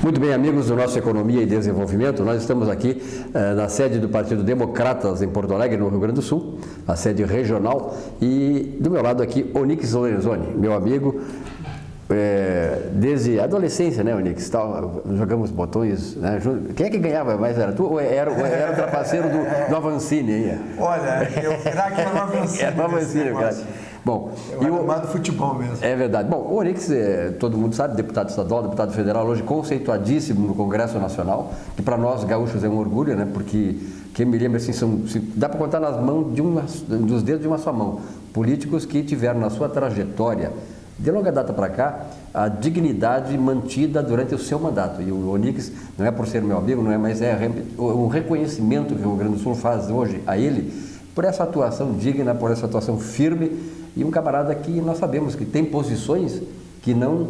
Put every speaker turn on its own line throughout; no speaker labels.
Muito bem, amigos do nosso Economia e Desenvolvimento, nós estamos aqui na sede do Partido Democratas em Porto Alegre, no Rio Grande do Sul, a sede regional, e do meu lado aqui, Onyx Lorenzoni, meu amigo, desde a adolescência, né, Onyx? Jogamos botões, né? Quem é que ganhava mais? Era tu ou era o trapaceiro do Avancini aí?
Olha, eu craque era o Avancini.
Era o Avancini, craque. Bom,
eu amado futebol mesmo.
É verdade. Bom, o Onyx, todo mundo sabe, deputado estadual, deputado federal, hoje conceituadíssimo no Congresso Nacional, que para nós gaúchos é um orgulho, né? Porque, quem me lembra, assim, dá para contar nas mãos dos dedos de uma só mão, políticos que tiveram na sua trajetória, de longa data para cá, a dignidade mantida durante o seu mandato. E o Onyx, não é por ser meu amigo, não é, mas é um reconhecimento que o Rio Grande do Sul faz hoje a ele, por essa atuação digna, por essa atuação firme, e um camarada que nós sabemos que tem posições que não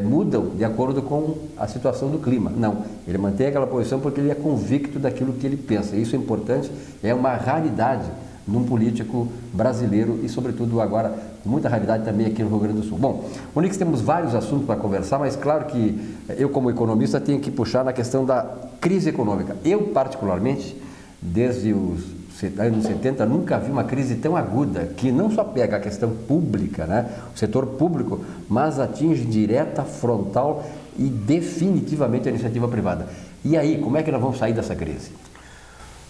mudam de acordo com a situação do clima. Não, ele mantém aquela posição porque ele é convicto daquilo que ele pensa. Isso é importante, é uma raridade num político brasileiro e, sobretudo, agora, com muita raridade também aqui no Rio Grande do Sul. Bom, Onyx, temos vários assuntos para conversar, mas claro que eu, como economista, tenho que puxar na questão da crise econômica. Eu, particularmente, desde os anos 70, nunca vi uma crise tão aguda, que não só pega a questão pública, né, o setor público, mas atinge direta, frontal e definitivamente a iniciativa privada. E aí, como é que nós vamos sair dessa crise?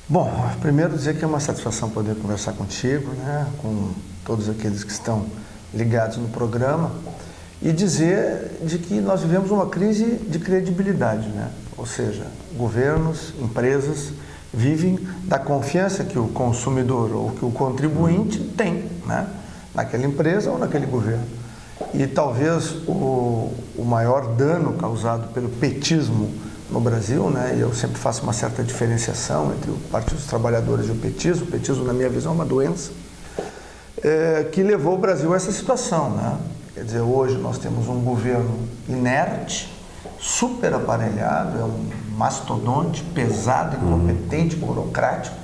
Bom, primeiro dizer que é uma satisfação poder conversar contigo, né, com todos aqueles que estão ligados no programa, e dizer de que nós vivemos uma crise de credibilidade, né? Ou seja, governos, empresas vivem da confiança que o consumidor ou que o contribuinte tem, né, naquela empresa ou naquele governo. E talvez o maior dano causado pelo petismo no Brasil, né, e eu sempre faço uma certa diferenciação entre o Partido dos Trabalhadores e o petismo, na minha visão, é uma doença, que levou o Brasil a essa situação, né? Quer dizer, hoje nós temos um governo inerte, super aparelhado, é um mastodonte, pesado, incompetente, burocrático,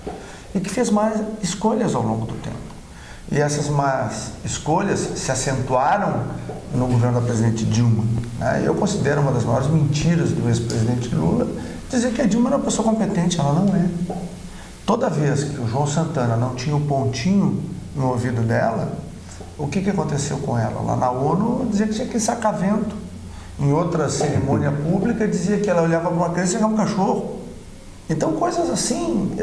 e que fez más escolhas ao longo do tempo. E essas más escolhas se acentuaram no governo da presidente Dilma, né? Eu considero uma das maiores mentiras do ex-presidente Lula dizer que a Dilma era uma pessoa competente. Ela não é. Toda vez que o João Santana não tinha o pontinho no ouvido dela, o que aconteceu com ela? Lá na ONU dizia que tinha que sacar vento. Em outra cerimônia pública dizia que ela olhava para uma criança e era um cachorro. Então, coisas assim,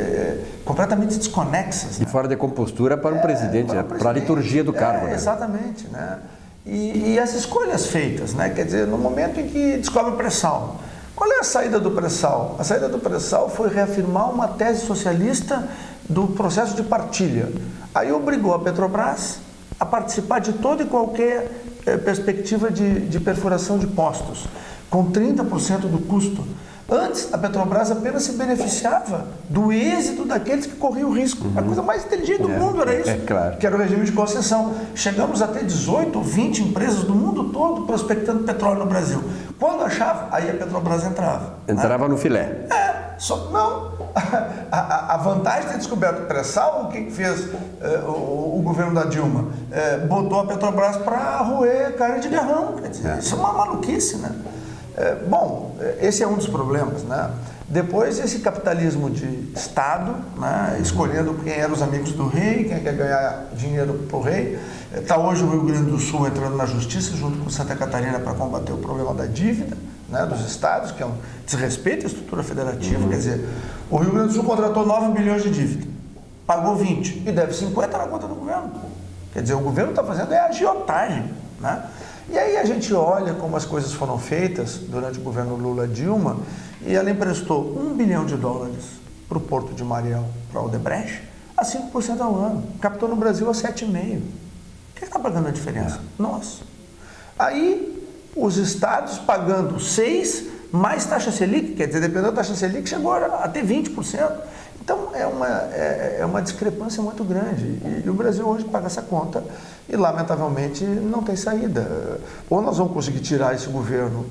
completamente desconexas.
E fora de compostura para um presidente, para a liturgia do cargo. Né?
Exatamente, né? E as escolhas feitas, né? Quer dizer, no momento em que descobre o pré-sal. Qual é a saída do pré-sal? A saída do pré-sal foi reafirmar uma tese socialista do processo de partilha. Aí obrigou a Petrobras a participar de toda e qualquer perspectiva de perfuração de postos, com 30% do custo. Antes, a Petrobras apenas se beneficiava do êxito daqueles que corriam o risco. A coisa mais inteligente do mundo era isso,
claro.
Que era o regime de concessão. Chegamos a ter 18 ou 20 empresas do mundo todo prospectando petróleo no Brasil. Quando achava, aí a Petrobras entrava.
Entrava, né? No filé.
Não. A vantagem de ter descoberto o pré-sal, o que fez o governo da Dilma? Botou a Petrobras para roer carne de garrão. Quer dizer, isso é uma maluquice, né? Bom, esse é um dos problemas, né? Depois, esse capitalismo de Estado, né, escolhendo quem eram os amigos do rei, quem quer ganhar dinheiro para o rei. Está hoje o Rio Grande do Sul entrando na justiça junto com Santa Catarina para combater o problema da dívida, né, dos estados, que é um desrespeito à estrutura federativa. Quer dizer, o Rio Grande do Sul contratou 9 bilhões de dívida, pagou 20 e deve 50 na conta do governo. Quer dizer, o governo está fazendo agiotagem, né? E aí a gente olha como as coisas foram feitas durante o governo Lula-Dilma e ela emprestou $1 bilhão para o Porto de Mariel, para a Odebrecht, a 5% ao ano. Captou no Brasil a 7,5%. Quem está pagando a diferença? Nós. Aí os estados pagando 6% mais taxa Selic, quer dizer, dependendo da taxa Selic, chegou a ter 20%. Então, é uma discrepância muito grande. E o Brasil hoje paga essa conta e, lamentavelmente, não tem saída. Ou nós vamos conseguir tirar esse governo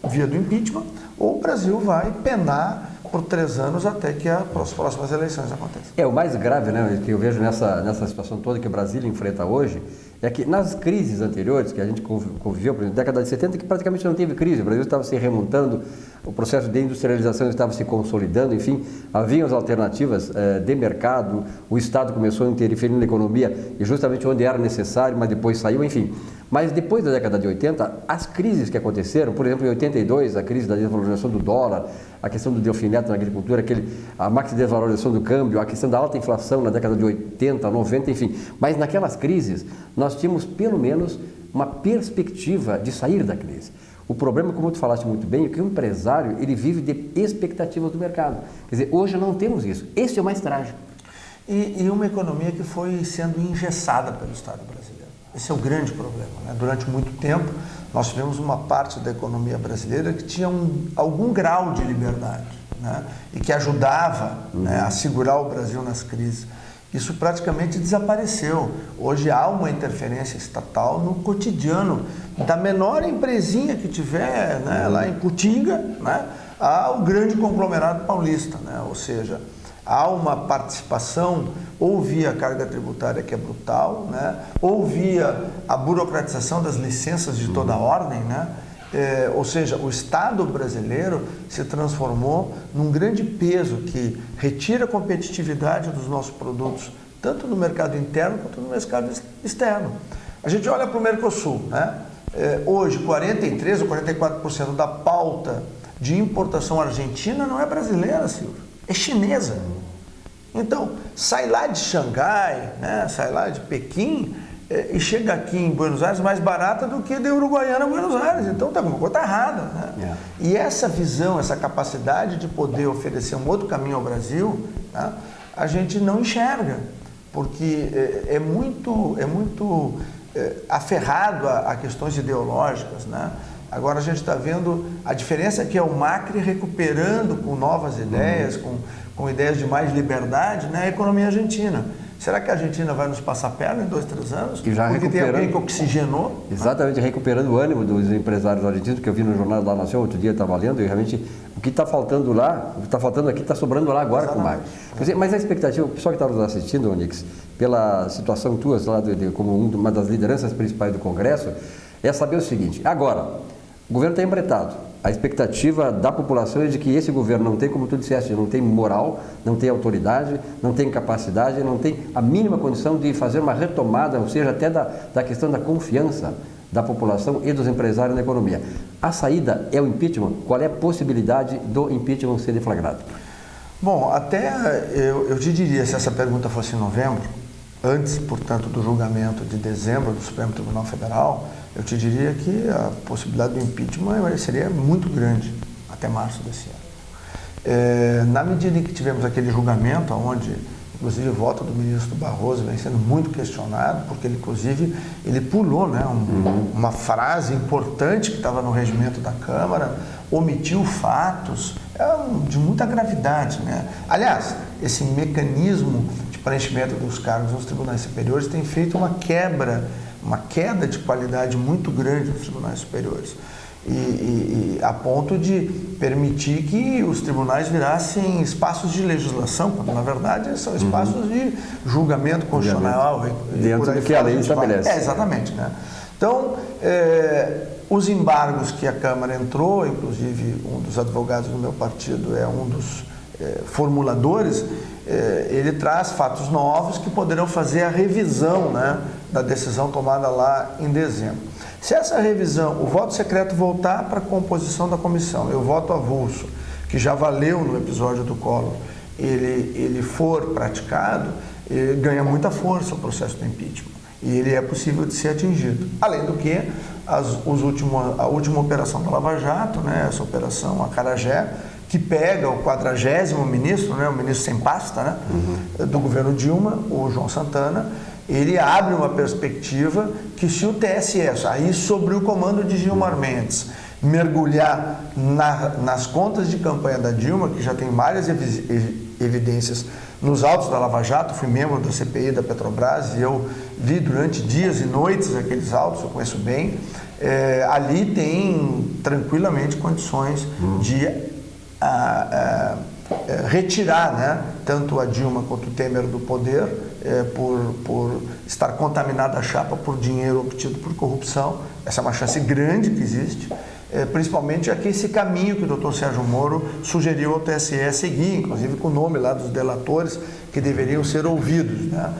via do impeachment, ou o Brasil vai penar por 3 anos até que as próximas eleições aconteçam.
O mais grave, né, que eu vejo nessa situação toda que o Brasil enfrenta hoje, é que nas crises anteriores que a gente conviveu, por exemplo, na década de 70, que praticamente não teve crise, o Brasil estava se remontando, o processo de industrialização estava se consolidando, enfim, haviam as alternativas de mercado, o Estado começou a interferir na economia e justamente onde era necessário, mas depois saiu, enfim. Mas depois da década de 80, as crises que aconteceram, por exemplo, em 82, a crise da desvalorização do dólar, a questão do delfinete na agricultura, a maxi-desvalorização do câmbio, a questão da alta inflação na década de 80, 90, enfim. Mas naquelas crises, nós tínhamos pelo menos uma perspectiva de sair da crise. O problema, como tu falaste muito bem, é que o empresário, ele vive de expectativas do mercado. Quer dizer, hoje não temos isso. Esse é o mais trágico.
E uma economia que foi sendo engessada pelo Estado brasileiro. Esse é o grande problema, né? Durante muito tempo, nós tivemos uma parte da economia brasileira que tinha algum grau de liberdade, né? E que ajudava, né, a segurar o Brasil nas crises. Isso praticamente desapareceu. Hoje há uma interferência estatal no cotidiano da menor empresinha que tiver, né, lá em Putinga, né, ao grande conglomerado paulista, né? Ou seja, há uma participação ou via carga tributária que é brutal, né? Ou via a burocratização das licenças de toda ordem, né? Ou seja, o Estado brasileiro se transformou num grande peso que retira a competitividade dos nossos produtos, tanto no mercado interno quanto no mercado externo. A gente olha para o Mercosul, né? Hoje, 43% ou 44% da pauta de importação argentina não é brasileira, Silvio, é chinesa. Então, sai lá de Xangai, né? Sai lá de Pequim, e chega aqui em Buenos Aires mais barata do que de Uruguaiana a Buenos Aires. Então, alguma coisa está errada, né? E essa visão, essa capacidade de poder oferecer um outro caminho ao Brasil, tá? A gente não enxerga, porque é muito aferrado a questões ideológicas, né? Agora a gente está vendo a diferença que é o Macri recuperando com novas ideias, com ideias de mais liberdade, né, a economia argentina. Será que a Argentina vai nos passar a perna em 2, 3 anos?
E já
porque tem alguém que oxigenou?
Exatamente, recuperando o ânimo dos empresários argentinos, que eu vi no Jornal da Nação outro dia, estava lendo, e realmente o que está faltando lá, o que está faltando aqui, está sobrando lá agora. Exatamente. Com o Macri. Quer dizer, mas a expectativa, o pessoal que está nos assistindo, Onix, pela situação tua, lá como uma das lideranças principais do Congresso, é saber o seguinte: agora, o governo está embretado. A expectativa da população é de que esse governo não tem, como tu disseste, não tem moral, não tem autoridade, não tem capacidade, não tem a mínima condição de fazer uma retomada, ou seja, até da questão da confiança da população e dos empresários na economia. A saída é o impeachment? Qual é a possibilidade do impeachment ser deflagrado?
Bom, até eu te diria, se essa pergunta fosse em novembro, antes, portanto, do julgamento de dezembro do Supremo Tribunal Federal, eu te diria que a possibilidade do impeachment seria muito grande até março desse ano. Na medida em que tivemos aquele julgamento, onde, inclusive, o voto do ministro Barroso vem sendo muito questionado, porque ele, inclusive, ele pulou, né, uma frase importante que estava no regimento da Câmara, omitiu fatos, de muita gravidade, né? Aliás, esse mecanismo de preenchimento dos cargos nos tribunais superiores tem feito uma queda de qualidade muito grande nos tribunais superiores, e a ponto de permitir que os tribunais virassem espaços de legislação, quando na verdade são espaços de julgamento constitucional.
Dentro do que a lei estabelece.
Exatamente, né? Então, os embargos que a Câmara entrou, inclusive um dos advogados do meu partido é um dos formuladores, ele traz fatos novos que poderão fazer a revisão, né, da decisão tomada lá em dezembro. Se essa revisão, o voto secreto voltar para a composição da comissão e o voto avulso, que já valeu no episódio do Collor, ele for praticado, ele ganha muita força o processo do impeachment e ele é possível de ser atingido. Além do que, a última operação da Lava Jato, né, essa operação Acarajé, que pega o 40º ministro, né, o ministro sem pasta, né, do governo Dilma, o João Santana, ele abre uma perspectiva que, se o TSE, aí sobre o comando de Gilmar Mendes, mergulhar nas contas de campanha da Dilma, que já tem várias evidências nos autos da Lava Jato, fui membro da CPI da Petrobras e eu vi durante dias e noites aqueles autos, eu conheço bem, ali tem tranquilamente condições de retirar, né, tanto a Dilma quanto o Temer do poder, por estar contaminada a chapa por dinheiro obtido por corrupção. Essa é uma chance grande que existe, principalmente aqui esse caminho que o doutor Sérgio Moro sugeriu ao TSE seguir, inclusive com o nome lá dos delatores que deveriam ser ouvidos, né?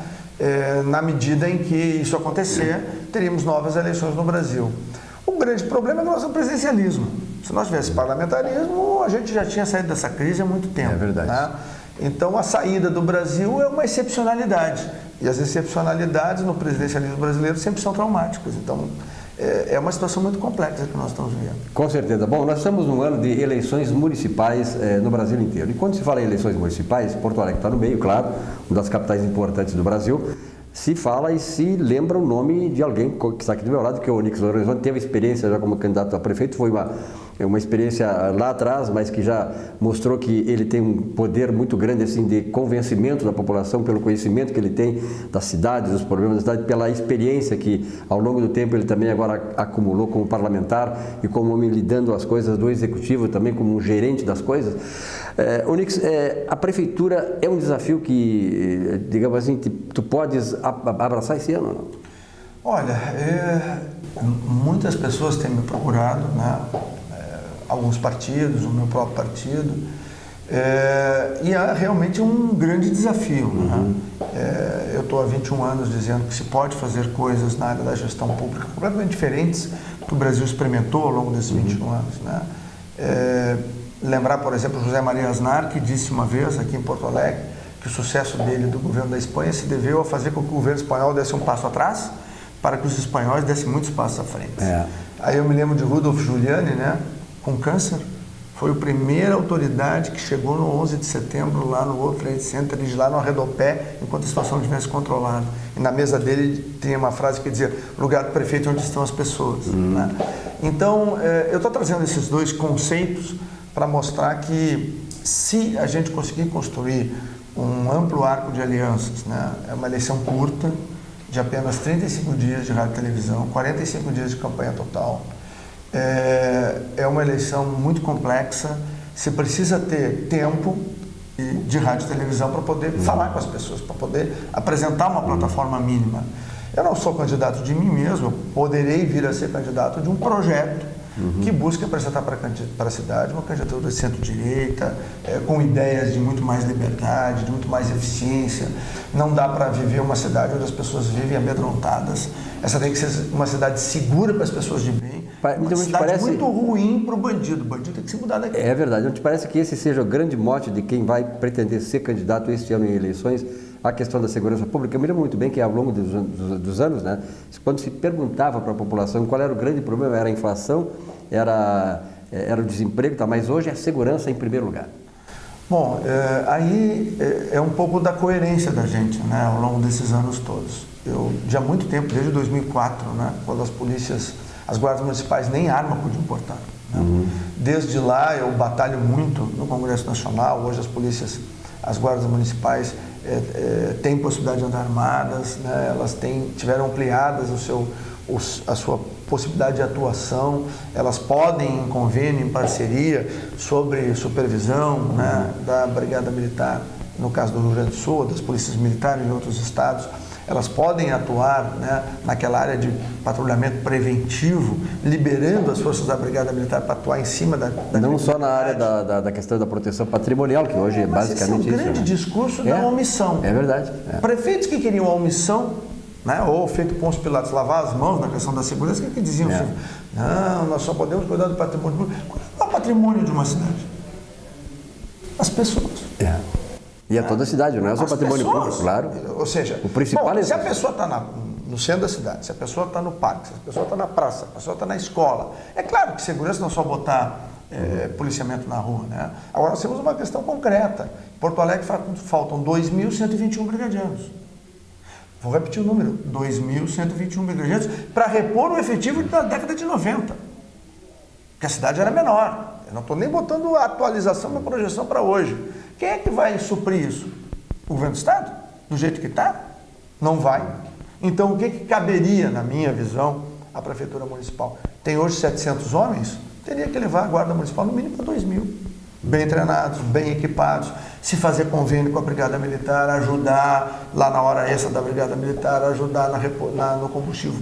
Na medida em que isso acontecer, teríamos novas eleições no Brasil. O grande problema é o nosso presidencialismo. Se nós tivesse parlamentarismo, a gente já tinha saído dessa crise há muito tempo.
É verdade.
Né? Então, a saída do Brasil é uma excepcionalidade. E as excepcionalidades no presidencialismo brasileiro sempre são traumáticas. Então, é uma situação muito complexa que nós estamos vivendo.
Com certeza. Bom, nós estamos num ano de eleições municipais no Brasil inteiro. E quando se fala em eleições municipais, Porto Alegre está no meio, claro, uma das capitais importantes do Brasil. Se fala e se lembra o nome de alguém que está aqui do meu lado, que é o Onyx Lorenzoni, teve experiência já como candidato a prefeito, foi uma experiência lá atrás, mas que já mostrou que ele tem um poder muito grande assim de convencimento da população pelo conhecimento que ele tem da cidade, dos problemas da cidade, pela experiência que ao longo do tempo ele também agora acumulou como parlamentar e como homem lidando as coisas do executivo, também como um gerente das coisas. Onyx, a prefeitura é um desafio que, digamos assim, tu podes abraçar esse ano ou não?
Olha, muitas pessoas têm me procurado, né? Alguns partidos, o meu próprio partido, e é realmente um grande desafio. Né? Eu estou há 21 anos dizendo que se pode fazer coisas na área da gestão pública completamente diferentes que o Brasil experimentou ao longo desses 21 anos. Né? Lembrar, por exemplo, José Maria Aznar, que disse uma vez aqui em Porto Alegre que o sucesso dele do governo da Espanha se deveu a fazer com que o governo espanhol desse um passo atrás para que os espanhóis dessem muitos passos à frente. Aí eu me lembro de Rudolf Giuliani, né? Com câncer, foi a primeira autoridade que chegou no 11 de setembro lá no World Trade Center, de lá no arredopé, enquanto a situação estivesse controlada. E na mesa dele tinha uma frase que dizia: lugar do prefeito é onde estão as pessoas. Né? Então, eu estou trazendo esses dois conceitos para mostrar que se a gente conseguir construir um amplo arco de alianças, né? É uma eleição curta, de apenas 35 dias de rádio e televisão, 45 dias de campanha total. É uma eleição muito complexa, se precisa ter tempo de rádio e televisão para poder falar com as pessoas, para poder apresentar uma plataforma mínima. Eu não sou candidato de mim mesmo, eu poderei vir a ser candidato de um projeto que busca apresentar para a cidade uma candidatura de centro-direita, com ideias de muito mais liberdade, de muito mais eficiência. Não dá para viver uma cidade onde as pessoas vivem amedrontadas. Essa tem que ser uma cidade segura para as pessoas de bem. Uma cidade muito ruim para o bandido. O bandido tem que se mudar daqui.
É verdade. Não te parece que esse seja o grande mote de quem vai pretender ser candidato este ano em eleições? A questão da segurança pública. Eu me lembro muito bem que ao longo dos anos, né, quando se perguntava para a população qual era o grande problema, era a inflação, era o desemprego, tá? Mas hoje é a segurança em primeiro lugar.
Bom, aí é um pouco da coerência da gente, né, ao longo desses anos todos. Eu, já há muito tempo, desde 2004, né, quando as guardas municipais nem arma podiam portar. Né? Desde lá eu batalho muito no Congresso Nacional. Hoje as guardas municipais têm possibilidade de andar armadas, né? Elas tiveram ampliadas a sua possibilidade de atuação, elas podem, em convênio, em parceria, sobre supervisão, né, da Brigada Militar, no caso do Rio Grande do Sul, das polícias militares em outros estados, elas podem atuar, né, naquela área de patrulhamento preventivo, liberando as forças da Brigada Militar para atuar em cima da
não só na área da questão da proteção patrimonial, que hoje é basicamente isso.
Esse é um grande discurso da omissão.
É verdade.
Prefeitos que queriam a omissão, né, ou feito Pôncio Pilatos, lavar as mãos na questão da segurança, que diziam assim: não, nós só podemos cuidar do patrimônio público. Qual é o patrimônio de uma cidade? As pessoas.
E é toda a cidade, não é só o patrimônio público, claro.
Ou seja,
o principal
se a pessoa está no centro da cidade, se a pessoa está no parque, se a pessoa está na praça, se a pessoa está na escola, é claro que segurança não é só botar policiamento na rua, né? Agora nós temos uma questão concreta. Em Porto Alegre faltam 2.121 brigadianos. Vou repetir o número: 2.121 brigadianos para repor o efetivo da década de 90. Porque a cidade era menor. Eu não estou nem botando a atualização da projeção para hoje. Quem é que vai suprir isso? O governo do Estado? Do jeito que está? Não vai. Então, o que caberia, na minha visão, à Prefeitura Municipal? Tem hoje 700 homens? Teria que levar a Guarda Municipal no mínimo para 2.000. bem treinados, bem equipados, se fazer convênio com a Brigada Militar, ajudar lá na hora extra da Brigada Militar, ajudar no combustível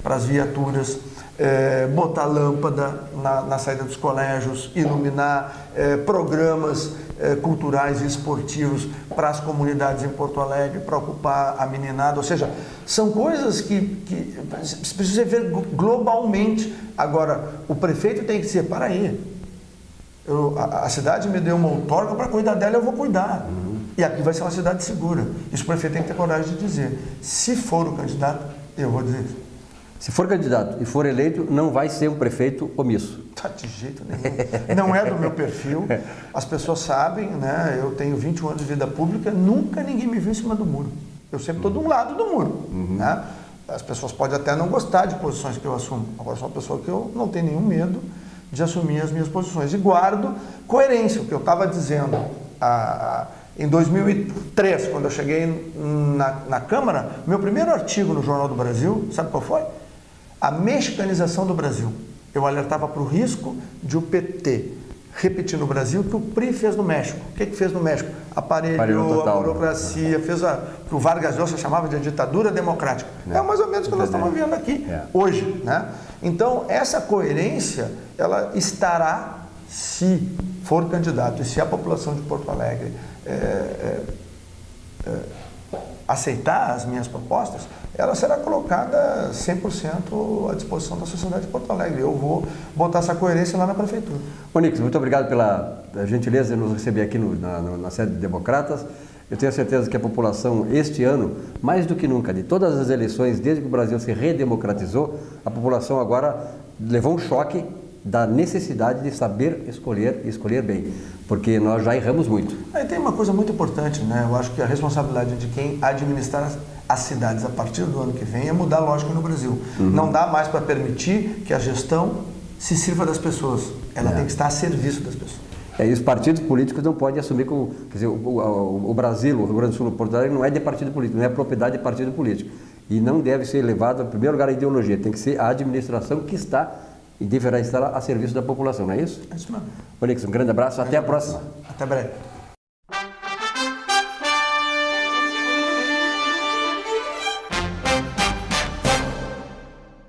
para as viaturas, botar lâmpada na saída dos colégios, iluminar, programas culturais e esportivos para as comunidades em Porto Alegre, para ocupar a meninada, ou seja, são coisas que precisa ver globalmente. Agora, o prefeito tem que dizer, para aí, a cidade me deu uma outorga para cuidar dela, eu vou cuidar. E aqui vai ser uma cidade segura. Isso o prefeito tem que ter coragem de dizer. Se for o candidato, eu vou dizer isso.
Se for candidato e for eleito, não vai ser um prefeito omisso.
De jeito nenhum. Não é do meu perfil. As pessoas sabem, né? Eu tenho 21 anos de vida pública, nunca ninguém me viu em cima do muro. Eu sempre estou de um lado do muro. Né? As pessoas podem até não gostar de posições que eu assumo. Agora, eu sou uma pessoa que eu não tenho nenhum medo de assumir as minhas posições. E guardo coerência. O que eu estava dizendo em 2003, quando eu cheguei na Câmara, meu primeiro artigo no Jornal do Brasil, sabe qual foi? A mexicanização do Brasil. Eu alertava para o risco de o PT repetir no Brasil o que o PRI fez no México. O que fez no México? Aparelhou a burocracia, fez o que o Vargas Llosa chamava de ditadura democrática. É mais ou menos o que nós estamos vendo aqui hoje. Né? Então, essa coerência, ela estará, se for candidato e se a população de Porto Alegre aceitar as minhas propostas, ela será colocada 100% à disposição da sociedade de Porto Alegre. Eu vou botar essa coerência lá na prefeitura.
Onix, muito obrigado pela gentileza de nos receber aqui na sede de Democratas. Eu tenho certeza que a população, este ano, mais do que nunca, de todas as eleições, desde que o Brasil se redemocratizou, a população agora levou um choque da necessidade de saber escolher e escolher bem, porque nós já erramos muito.
Aí tem uma coisa muito importante, né? Eu acho que a responsabilidade de quem administrar as cidades a partir do ano que vem é mudar a lógica no Brasil. Não dá mais para permitir que a gestão se sirva das pessoas. Ela tem que estar a serviço das pessoas.
E os partidos políticos não podem assumir como... Quer dizer, o Brasil, o Rio Grande do Sul, o Porto Alegre não é de partido político, não é propriedade de partido político. E não deve ser levado, em primeiro lugar, a ideologia. Tem que ser a administração que está e deverá estar a serviço da população, não é isso?
É isso mesmo.
Onix, um grande abraço, até a próxima.
Até breve.